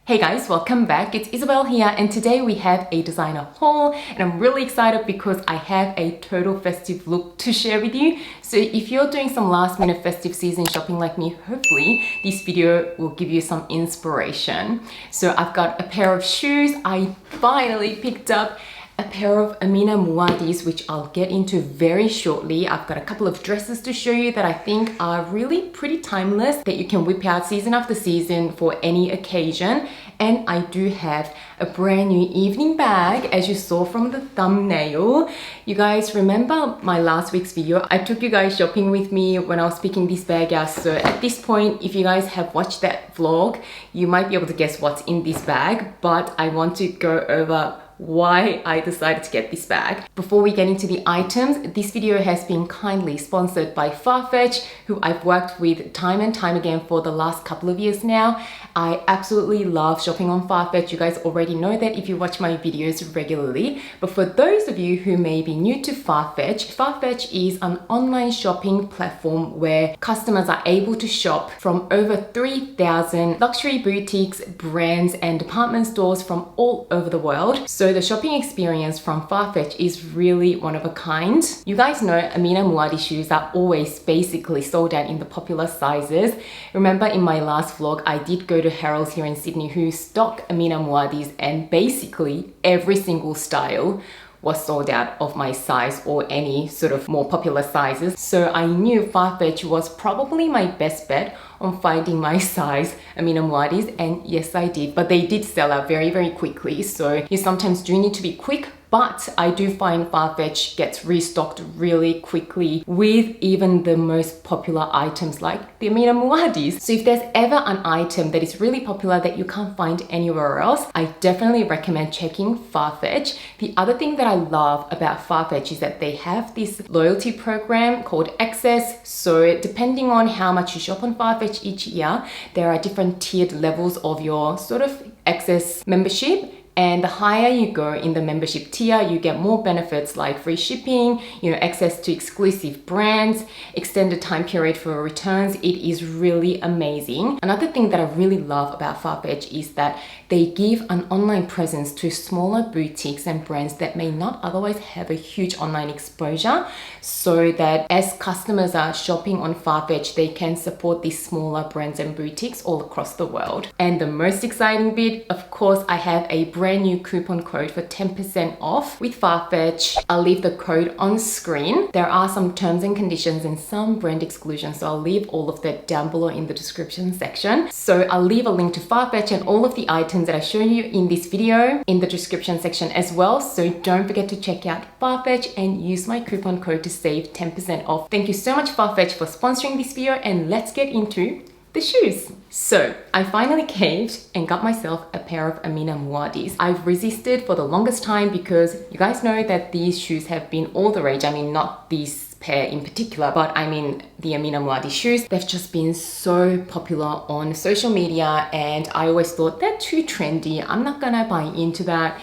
Hey guys, welcome back. It's Isabel here and today we have a designer haul and I'm really excited because I have a total festive look to share with you. So if you're doing some last minute festive season shopping like me, hopefully this video will give you some inspiration. So I've got a pair of shoes. I finally picked up a pair of Amina Muaddis, which I'll get into very shortly. I've got a couple of dresses to show you that I think are really pretty timeless, that you can whip out season after season for any occasion. And I do have a brand new evening bag, as you saw from the thumbnail. You guys remember my last week's video? I took you guys shopping with me when I was picking this bag out. So at this point, if you guys have watched that vlog, you might be able to guess what's in this bag, but I want to go over why I decided to get this bag. Before we get into the items, this video has been kindly sponsored by FARFETCH, who I've worked with time and time again for the last couple of years now. I absolutely love shopping on FARFETCH. You guys already know that if you watch my videos regularly. But for those of you who may be new to FARFETCH, FARFETCH is an online shopping platform where customers are able to shop from over 3,000 luxury boutiques, brands, and department stores from all over the world. So the shopping experience from FARFETCH is really one of a kind. You guys know Amina Muaddi shoes are always basically sold out in the popular sizes. Remember in my last vlog, I did go to Harrods here in Sydney who stock Amina Muaddis, and basically every single style was sold out of my size or any sort of more popular sizes. So I knew FARFETCH was probably my best bet on finding my size Amina Muaddis, and yes I did, but they did sell out very, very quickly. So you sometimes do need to be quick, but I do find FARFETCH gets restocked really quickly with even the most popular items like the Amina Muaddis. So if there's ever an item that is really popular that you can't find anywhere else, I definitely recommend checking FARFETCH. The other thing that I love about FARFETCH is that they have this loyalty program called Access. So depending on how much you shop on FARFETCH each year, there are different tiered levels of your sort of Access membership. And the higher you go in the membership tier, you get more benefits like free shipping, access to exclusive brands, extended time period for returns. It is really amazing. Another thing that I really love about FARFETCH is that they give an online presence to smaller boutiques and brands that may not otherwise have a huge online exposure, so that as customers are shopping on FARFETCH, they can support these smaller brands and boutiques all across the world. And the most exciting bit, of course, I have a brand new coupon code for 10% off with FARFETCH. I'll leave the code on screen. There are some terms and conditions and some brand exclusions, so I'll leave all of that down below in the description section. So I'll leave a link to FARFETCH and all of the items that I show you in this video in the description section as well. So don't forget to check out FARFETCH and use my coupon code to save 10% off. Thank you so much FARFETCH for sponsoring this video, and let's get into the shoes. So I finally caved and got myself a pair of Amina Muaddis. I've resisted for the longest time because you guys know that these shoes have been all the rage. I mean, not these pair in particular, but I mean the Amina Muaddi shoes. They've just been so popular on social media and I always thought they're too trendy. I'm not gonna buy into that.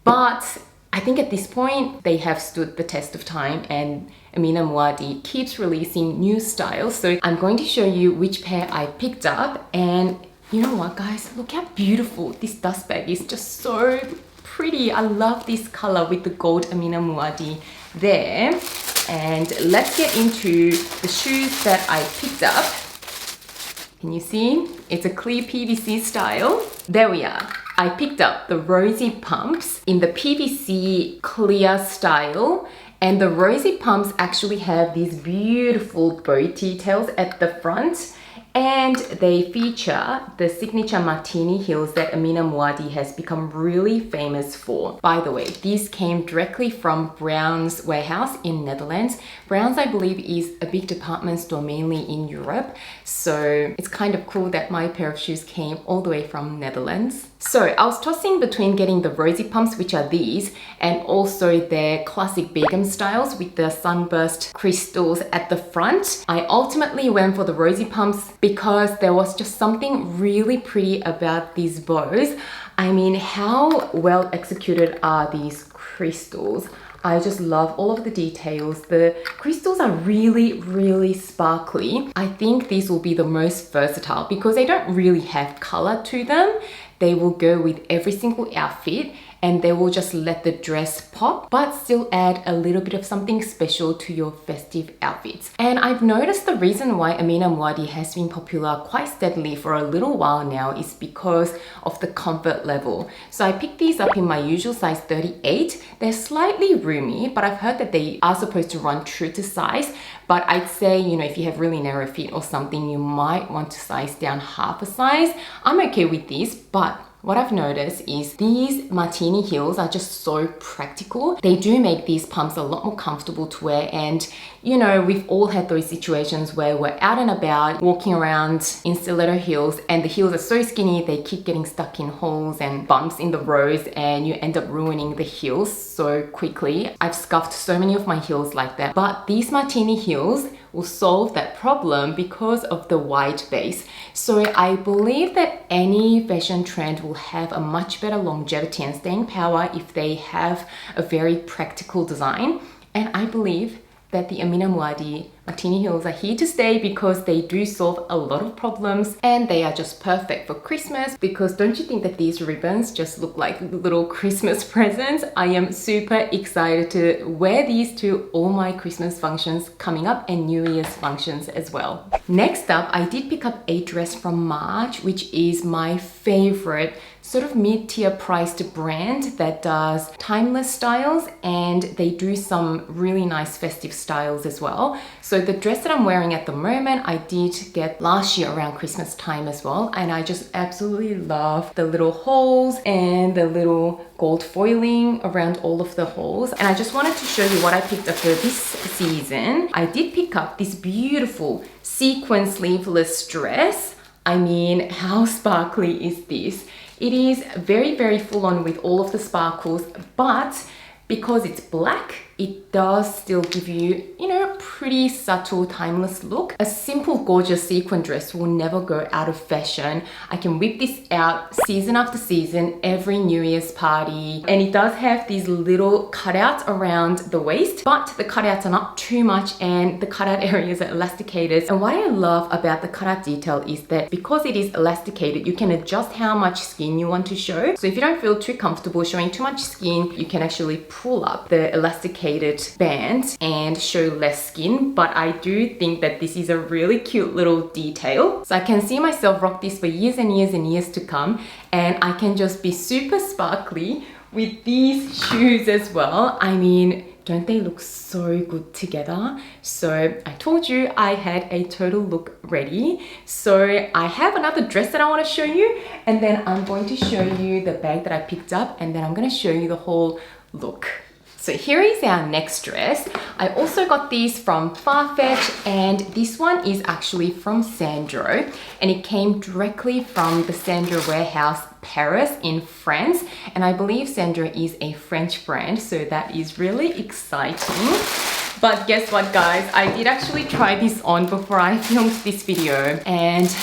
But I think at this point, they have stood the test of time and Amina Muaddi keeps releasing new styles. So I'm going to show you which pair I picked up. And you know what, guys? Look how beautiful this dust bag is. Just so pretty. I love this color with the gold Amina Muaddi there. And let's get into the shoes that I picked up. Can you see? It's a clear PVC style. There we are. I picked up the rosy pumps in the PVC clear style, and the rosy pumps actually have these beautiful bow details at the front, and they feature the signature martini heels that Amina Muaddi has become really famous for. By the way, these came directly from Brown's warehouse in Netherlands. Brown's, I believe, is a big department store mainly in Europe. So it's kind of cool that my pair of shoes came all the way from Netherlands. So I was tossing between getting the rosy pumps, which are these, and also their classic Begum styles with the sunburst crystals at the front. I ultimately went for the rosy pumps because there was just something really pretty about these bows. I mean, how well executed are these crystals? I just love all of the details. The crystals are really, really sparkly. I think these will be the most versatile because they don't really have color to them. they will go with every single outfit, and they will just let the dress pop but still add a little bit of something special to your festive outfits. And I've noticed the reason why Amina Muaddi has been popular quite steadily for a little while now is because of the comfort level. So I picked these up in my usual size 38. They're slightly roomy, but I've heard that they are supposed to run true to size. But I'd say, you know, if you have really narrow feet or something, you might want to size down half a size. I'm okay with these, but what I've noticed is these martini heels are just so practical. They do make these pumps a lot more comfortable to wear, and you know, we've all had those situations where we're out and about walking around in stiletto heels and the heels are so skinny they keep getting stuck in holes and bumps in the roads, and you end up ruining the heels so quickly. I've scuffed so many of my heels like that, but these martini heels will solve that problem because of the wide base. So I believe that any fashion trend will have a much better longevity and staying power if they have a very practical design. And I believe that the Amina Muaddi martini heels are here to stay because they do solve a lot of problems, and they are just perfect for Christmas, because don't you think that these ribbons just look like little Christmas presents? I am super excited to wear these to all my Christmas functions coming up and New Year's functions as well. Next up, I did pick up a dress from Maje, which is my favorite sort of mid-tier priced brand that does timeless styles, and they do some really nice festive styles as well. So the dress that I'm wearing at the moment, I did get last year around Christmas time as well, and I just absolutely love the little holes and the little gold foiling around all of the holes. And I just wanted to show you what I picked up for this season. I did pick up this beautiful sequin sleeveless dress. I mean, how sparkly is this? It is very, very full on with all of the sparkles, but because it's black, it does still give you, you know, pretty subtle, timeless look. A simple, gorgeous sequin dress will never go out of fashion. I can whip this out season after season, every New Year's party. And it does have these little cutouts around the waist, but the cutouts are not too much, and the cutout areas are elasticated. And what I love about the cutout detail is that because it is elasticated, you can adjust how much skin you want to show. So if you don't feel too comfortable showing too much skin, you can actually pull up the elasticated band and show less skin. But I do think that this is a really cute little detail. So I can see myself rock this for years and years and years to come, and I can just be super sparkly with these shoes as well. I mean, don't they look so good together? So I told you I had a total look ready. So I have another dress that I want to show you, and then I'm going to show you the bag that I picked up, and then I'm going to show you the whole look. So here is our next dress. I also got these from FARFETCH, and this one is actually from Sandro, and it came directly from the Sandro warehouse, Paris in France. And I believe Sandro is a French brand, so that is really exciting. But guess what, guys? I did actually try this on before I filmed this video, and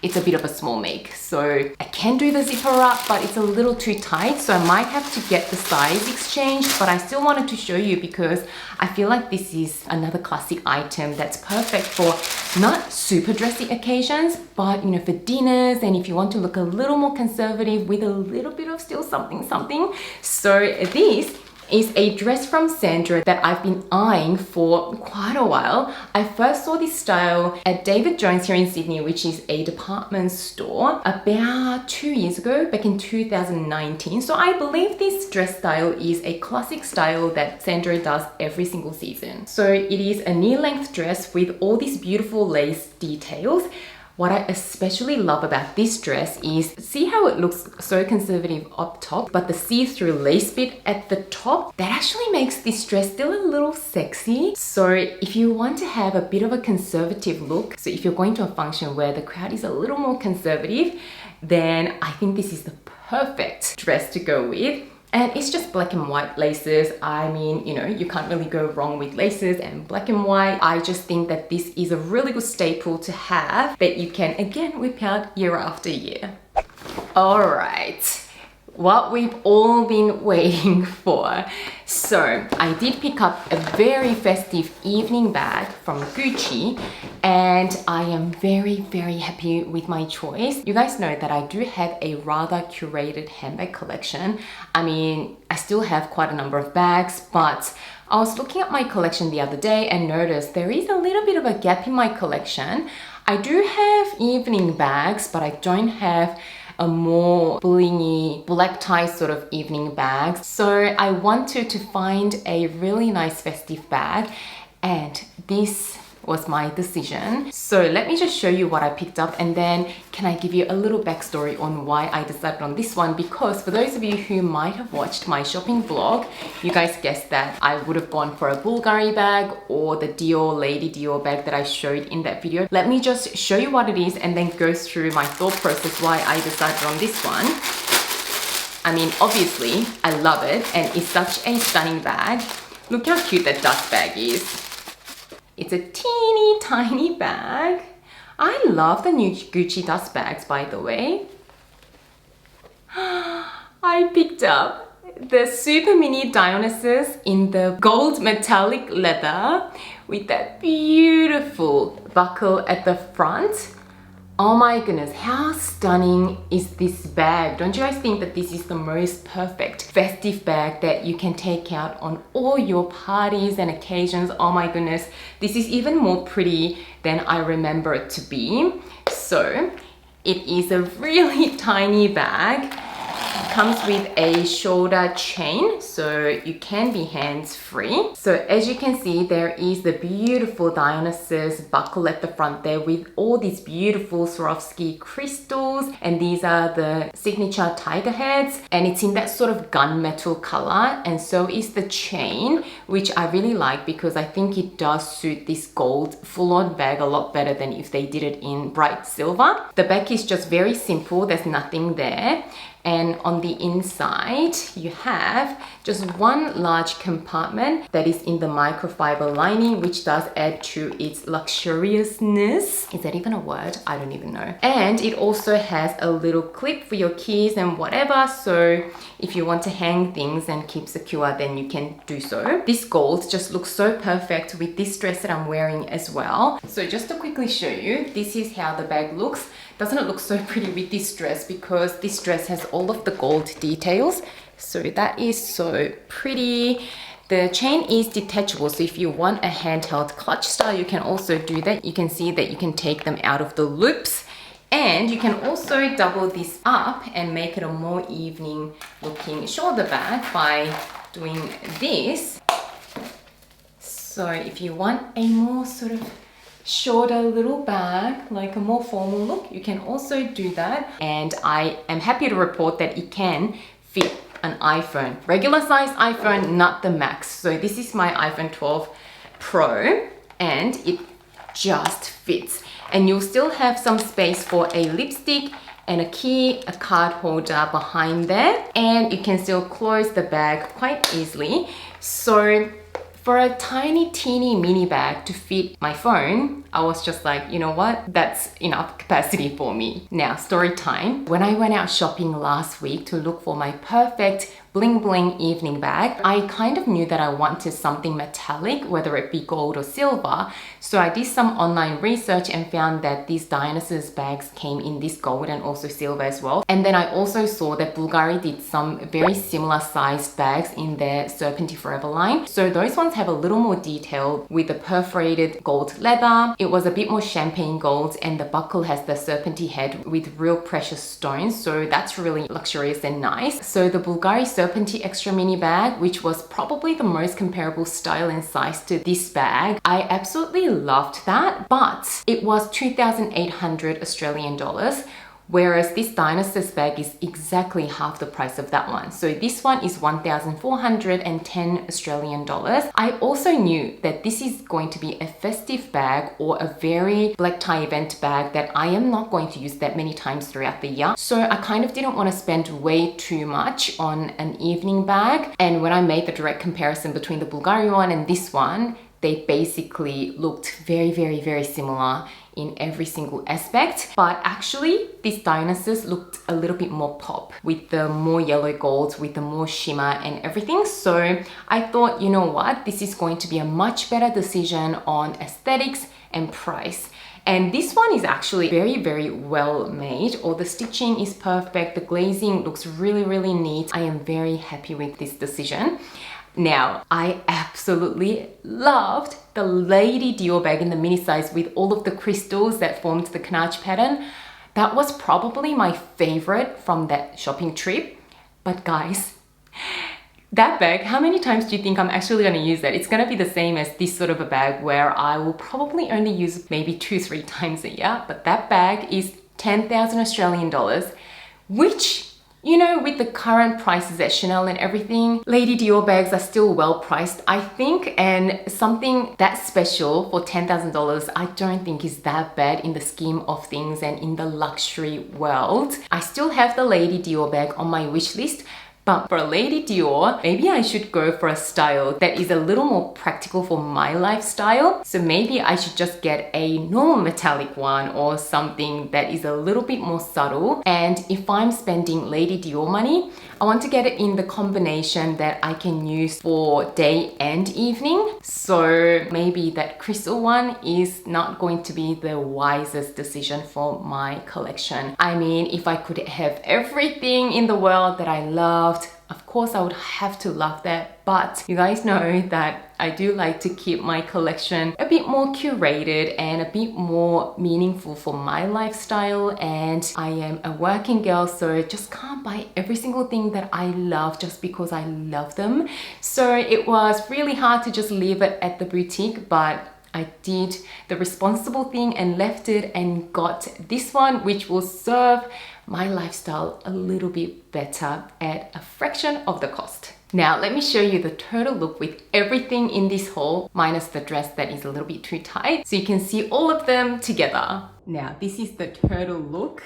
it's a bit of a small make. So I can do the zipper up, but it's a little too tight. So I might have to get the size exchanged, but I still wanted to show you because I feel like this is another classic item that's perfect for not super dressy occasions, but you know, for dinners, and if you want to look a little more conservative with a little bit of still something. So this is a dress from Sandro that I've been eyeing for quite a while. I first saw this style at David Jones here in Sydney, which is a department store, about 2 years ago, back in 2019. So I believe this dress style is a classic style that Sandro does every single season. So it is a knee-length dress with all these beautiful lace details. What I especially love about this dress is, see how it looks so conservative up top, but the see-through lace bit at the top, that actually makes this dress still a little sexy. So if you want to have a bit of a conservative look, so if you're going to a function where the crowd is a little more conservative, then I think this is the perfect dress to go with. And it's just black and white laces. I mean, you know, you can't really go wrong with laces and black and white. I just think that this is a really good staple to have that you can again whip out year after year. All right, what we've all been waiting for. So I did pick up a very festive evening bag from Gucci, and I am very, very happy with my choice. You guys know that I do have a rather curated handbag collection. I mean, I still have quite a number of bags, but I was looking at my collection the other day and noticed there is a little bit of a gap in my collection. I do have evening bags, but I don't have a more blingy black tie sort of evening bag. So I wanted to find a really nice festive bag, and this was my decision. So let me just show you what I picked up, and then can I give you a little backstory on why I decided on this one, because for those of you who might have watched my shopping vlog, you guys guessed that I would have gone for a Bulgari bag or the Dior Lady Dior bag that I showed in that video. Let me just show you what it is and then go through my thought process why I decided on this one. I mean, obviously I love it and it's such a stunning bag. Look how cute that dust bag is. It's a teeny tiny bag. I love the new Gucci dust bags, by the way. I picked up the super mini Dionysus in the gold metallic leather with that beautiful buckle at the front. Oh my goodness, how stunning is this bag? Don't you guys think that this is the most perfect festive bag that you can take out on all your parties and occasions? Oh my goodness, this is even more pretty than I remember it to be. So it is a really tiny bag. It comes with a shoulder chain, so you can be hands-free. So as you can see, there is the beautiful Dionysus buckle at the front there with all these beautiful Swarovski crystals, and these are the signature tiger heads, and it's in that sort of gunmetal color, and so is the chain, which I really like because I think it does suit this gold full-on bag a lot better than if they did it in bright silver. The back is just very simple, there's nothing there. And on the inside, you have just one large compartment that is in the microfiber lining, which does add to its luxuriousness. Is that even a word? I don't even know. And it also has a little clip for your keys and whatever. So if you want to hang things and keep secure, then you can do so. This gold just looks so perfect with this dress that I'm wearing as well. So just to quickly show you, this is how the bag looks. Doesn't it look so pretty with this dress, because this dress has all of the gold details. So that is so pretty. The chain is detachable, so if you want a handheld clutch style, you can also do that. You can see that you can take them out of the loops, and you can also double this up and make it a more evening looking shoulder bag by doing this. So if you want a more sort of shorter little bag, like a more formal look, you can also do that. And I am happy to report that it can fit an iPhone, regular size iPhone, not the Max. So this is my iPhone 12 Pro, and it just fits. And you'll still have some space for a lipstick and a key, a card holder behind there, and you can still close the bag quite easily. So for a tiny teeny mini bag to fit my phone, I was just like, you know what? That's enough capacity for me. Now, story time. When I went out shopping last week to look for my perfect bling bling evening bag, I kind of knew that I wanted something metallic, whether it be gold or silver. So I did some online research and found that these Dionysus bags came in this gold and also silver as well. And then I also saw that Bulgari did some very similar sized bags in their Serpentine Forever line. So those ones have a little more detail with the perforated gold leather. It was a bit more champagne gold, and the buckle has the serpentine head with real precious stones. So that's really luxurious and nice. So the Bulgari Serpentine Extra Mini bag, which was probably the most comparable style and size to this bag, I absolutely loved that, but it was 2,800 Australian dollars. Whereas this Dionysus bag is exactly half the price of that one. So this one is 1,410 Australian dollars. I also knew that this is going to be a festive bag or a very black tie event bag that I am not going to use that many times throughout the year. So I kind of didn't want to spend way too much on an evening bag. And when I made the direct comparison between the Bulgari one and this one, they basically looked very, very, very similar in every single aspect. But actually, this Dionysus looked a little bit more pop with the more yellow golds, with the more shimmer and everything. So I thought, you know what, this is going to be a much better decision on aesthetics and price. And this one is actually very, very well made. All the stitching is perfect. The glazing looks really, really neat. I am very happy with this decision. Now, I absolutely loved the Lady Dior bag in the mini size with all of the crystals that formed the canage pattern. That was probably my favorite from that shopping trip. But guys, that bag, how many times do you think I'm actually going to use that? It's going to be the same as this sort of a bag where I will probably only use maybe 2-3 times a year. But that bag is 10,000 Australian dollars, which, you know, with the current prices at Chanel and everything, Lady Dior bags are still well priced, I think. And something that special for $10,000, I don't think is that bad in the scheme of things and in the luxury world. I still have the Lady Dior bag on my wish list. But for Lady Dior, maybe I should go for a style that is a little more practical for my lifestyle. So maybe I should just get a normal metallic one or something that is a little bit more subtle. And if I'm spending Lady Dior money, I want to get it in the combination that I can use for day and evening. So maybe that crystal one is not going to be the wisest decision for my collection. I mean, if I could have everything in the world that I love, of course I would have to love that, but you guys know that I do like to keep my collection a bit more curated and a bit more meaningful for my lifestyle. And I am a working girl, so I just can't buy every single thing that I love just because I love them. So it was really hard to just leave it at the boutique, but I did the responsible thing and left it and got this one, which will serve my lifestyle a little bit better at a fraction of the cost. Now, let me show you the total look with everything in this haul, minus the dress that is a little bit too tight, so you can see all of them together. Now, this is the total look.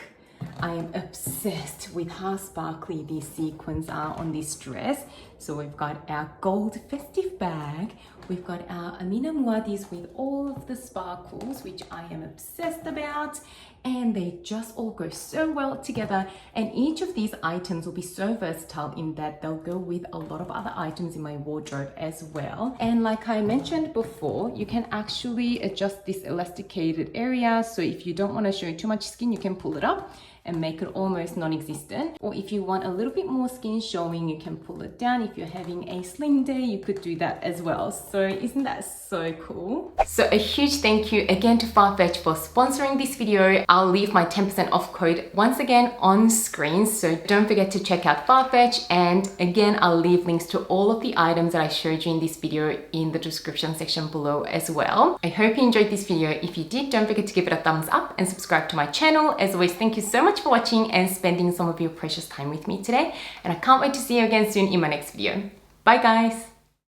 I am obsessed with how sparkly these sequins are on this dress. So we've got our gold festive bag, we've got our Amina Muaddis with all of the sparkles, which I am obsessed about, and they just all go so well together. And each of these items will be so versatile in that they'll go with a lot of other items in my wardrobe as well. And like I mentioned before, you can actually adjust this elasticated area, so if you don't want to show too much skin, you can pull it up and make it almost non-existent. Or if you want a little bit more skin showing, you can pull it down. If you're having a slim day, you could do that as well. So isn't that so cool? So a huge thank you again to FARFETCH for sponsoring this video. I'll leave my 10% off code once again on screen, so don't forget to check out FARFETCH. And again, I'll leave links to all of the items that I showed you in this video in the description section below as well. I hope you enjoyed this video. If you did, don't forget to give it a thumbs up and subscribe to my channel. As always, thank you so much for watching and spending some of your precious time with me today, and I can't wait to see you again soon in my next video. Bye guys!